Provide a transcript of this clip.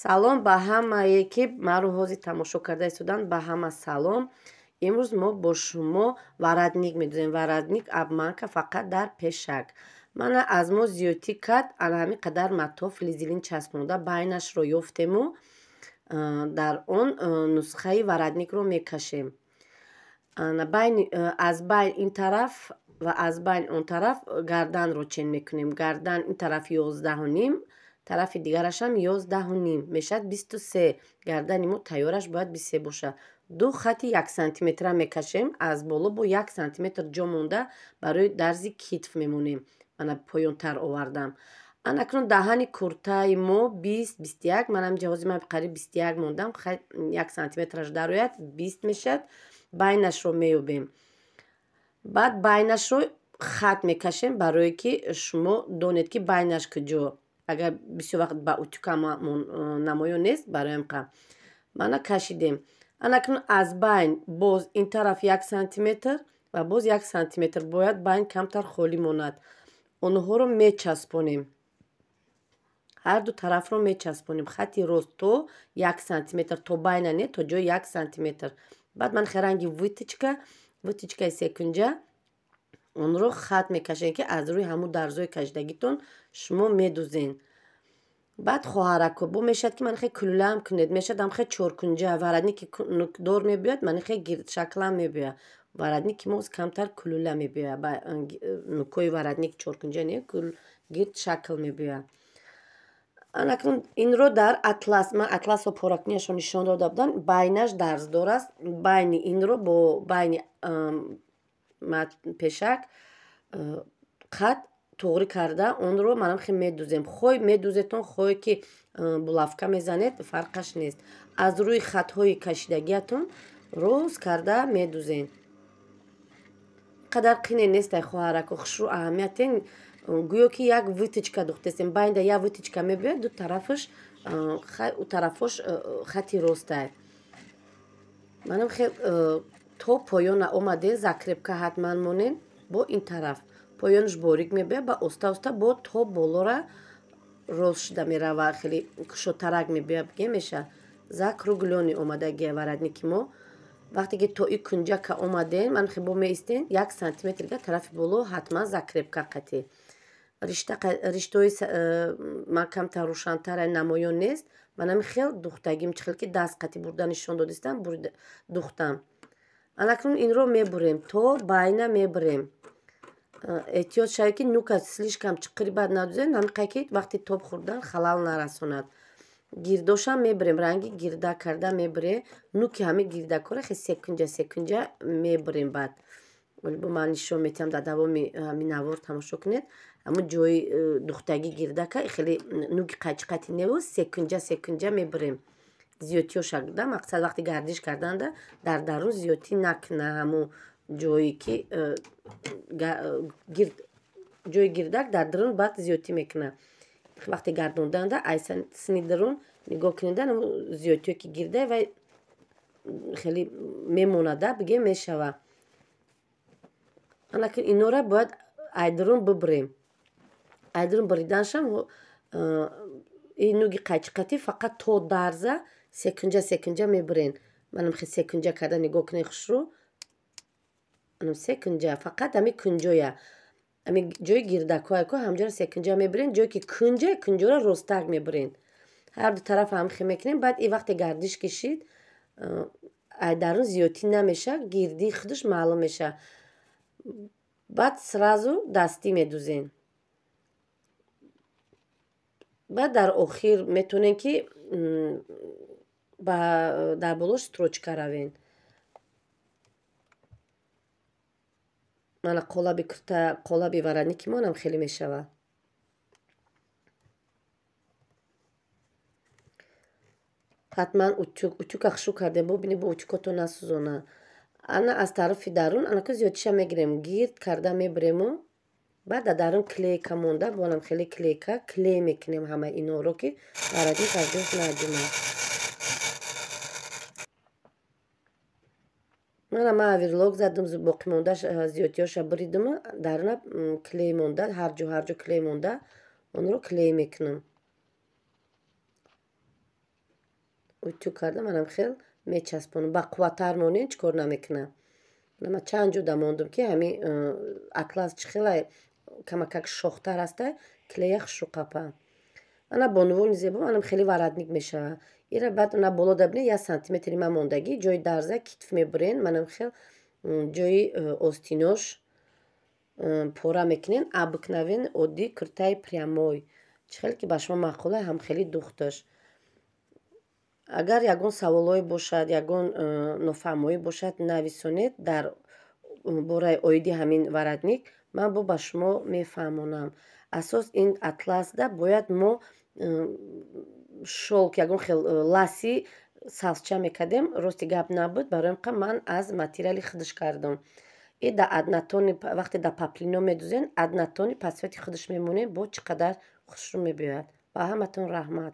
Салом ба ҳамае, ки маро ҳозир тамошо карда истоданд. Ба ҳама салом. Имрӯз мо бо шумо варадник медозем. Варадник обманка фақат дар пешак. Мана аз мо зиёдтӣ кард, ана ҳамин қадар матоъ флизелин часпонда байнашро ёфтему, дар он нусхаи варадникро мекашем. Аз байн ин тараф ва аз байн он тараф гарданро чен мекунем. Гардан ин тараф 11.5, тарафи дигарашам 11.5 мешавад 23. Гардани мо тайёраш бояд 23 бошад. ду хати 1 сантиметра мекашем. Аз боло бо 1 сантиметр ҷо монда барои дарзи китф мемонем. Мана поёнтар овардам. Анакнун даҳани куртаи мо 20-21. Манам ҷавози ман қариб 21 мондам. 1 сантиметраш дарояд 20 мешавад. Байнашро меёбем. Баъд байнашро хат мекашем, барое ки шумо донед ки байнаш куҷо. Агар бисёр вақт ба утюка намоён нест, бароям қа мана кашидем. Анакнун аз байн боз ин тараф 1 сантиметр ва боз 1 сантиметр бояд байн камтар холӣ монад. Онҳоро мечаспонем. Ҳар ду тарафро мечаспонем. Хати рост то 1 сантиметр, то байна не, то ҷои 1 сантиметр. Баъд ман херанги витичкаи секунҷа онро хат мекашем, ки аз рӯи ҳамун дарзои кашидагитон шумо медузен. Баъд хоҳарако бо мешавад, ки ман хе кулулаам кунед, мешавад ам хе чоркунҷа. Варадники нукдор мебиёяд, ман хе гирдшаклам мебиёяд. Варадники мо камтар кулула мебиёяд. Ба нукои варадник чоркунҷа не, гирдшакл мебиёяд. Анакнун инро дар атлас, ман атласо поракунияшро нишон дода будам. Байнаш дарздор аст. Байни инро бо байни пешак қад туғри карда онро манам хе медузем. Хоҳ медузетон, хоҳе ки булавка мезанед, фарқаш нест. Аз рӯи хатҳои кашидагиатон рост карда медузен. Қадар қине нестай хоҳарако, хушрӯ аҳамиятен. Гӯё ки як витичка духтестем. Байнда як витичка мебиёяд, ду тарафош хати ростай. Манам хе то поёна омаден, закрепка ҳатман монен бо ин тараф. Поёнаш борик мебиёяд, ба оста бо то болора рост шуда мерава, хеле кушотарак мебиёяд, ге меша. Зак круглёни омадагия варадники мо. Вақте ки то и кунҷака омаден, ман хе бо меистен 1 сантиметр га тарафи боло ҳатман закрепка қатӣ. Риштои ман камтар рӯшантара намоён нест. Манам хел духтагим чихел ки даст қатӣ бурда нишон додистам, духтам. Анакнун инро мебурем, то байна мебурем. Эҳтиёт шавед, ки нука слишкам чиқири бад надузем, намиқай ки вақти тоб хӯрдан халал нарасонад. Гирдошам мебурем, ранги гирдак карда мебурем. Нуки ҳами гирдакора хе секунҷа мебурем. Баъд бо ман нишон метиҳам, дар давоми ҳамин навор тамошо кунед. Ҳамун ҷои духтаги гирдака хеле нуки қачқати неву секунҷа мебурем. Зиёдтиё шагда, мақсад вақти гардиш карданда дар дарун зиёдтӣ накуна. Ҳамун ҷое ки ҷои гирдак дар дарун баъд зиёдтӣ мекуна. Вақти гардонданда айсани дарун нигоҳ кунедан зиёдтиё ки гирда ва хеле мемонада биге мешава. Анакун инора бояд айдарун бибурем. Айдарун буриданшам ин нуги қачқатӣ фақат то дарза секунҷа мебурен. Манам хе секунҷа карда нигоҳ кунед хушрӯ. Анам секунҷа фақат ами кунҷоя. Ами ҷои гирдакҳояко ҳамҷора секунҷа мебурен. Ҷое ки кунҷора ростак мебурен. Ҳар ду тараф ҳам хе мекунем. Баъд и вақте гардиш кишид, айдарун зиёдтӣ намеша, гирдии худаш маълум меша. Баъд сразу дастӣ медузем. баъд дар охир метавонем ки дар болош строчка равем. Мана қолаби варадники монам хеле мешавад. ҳатман утюка хушрӯ кардем, бубинед бо утюкото насӯзона. Ана аз тарафи дарун анако зиёдтиша мегирем, гирд карда мебурему. Баъд дар дарун клейка монда, бонам хеле клейка, клей мекунем ҳама иноро, ки варадник аз ҷош наҷумад. ман авирлок задам, боқӣ монда зиёдтиёша буридиму, даруна клей монда, ҳар ҷо клей монда, онро клей мекунам. утю карда манам хел мечаспонам. Ба қувваттар монем чӣ кор намекунам. Нама чанд ҷуда мондум ки ҳамин атлас чӣ хела камакак шохтар аста клея хушуқапа. Ана бо нувони зебо манам хеле варатник мешава. Ира баъд ана болода бинед 1 сантиметри ма мондагӣ ҷои дарза китф мебурен манам хел ҷои остинош пора мекунен. Обыкновен оддӣ куртаи прямой. Чӣ хеле ки ба шумо маъқула ҳам хеле дух дошт. Агар ягон саволое бошад, ягон нофаҳмое бошад нависонед дар бораи оиди ҳамин варатник, ман бо ба шумо мефаҳмонам. Асос ин атласда бояд мо шолк ягон хел ласи савсча мекардем. Рости гап набуд, барои ин ман аз материали худаш кардам. И да аднатони вақте да паплино медӯзен, аднатони пасвати худаш мемонем, бо чӣ қадар хушрӯ мебиёяд. Ба ҳаматон раҳмат.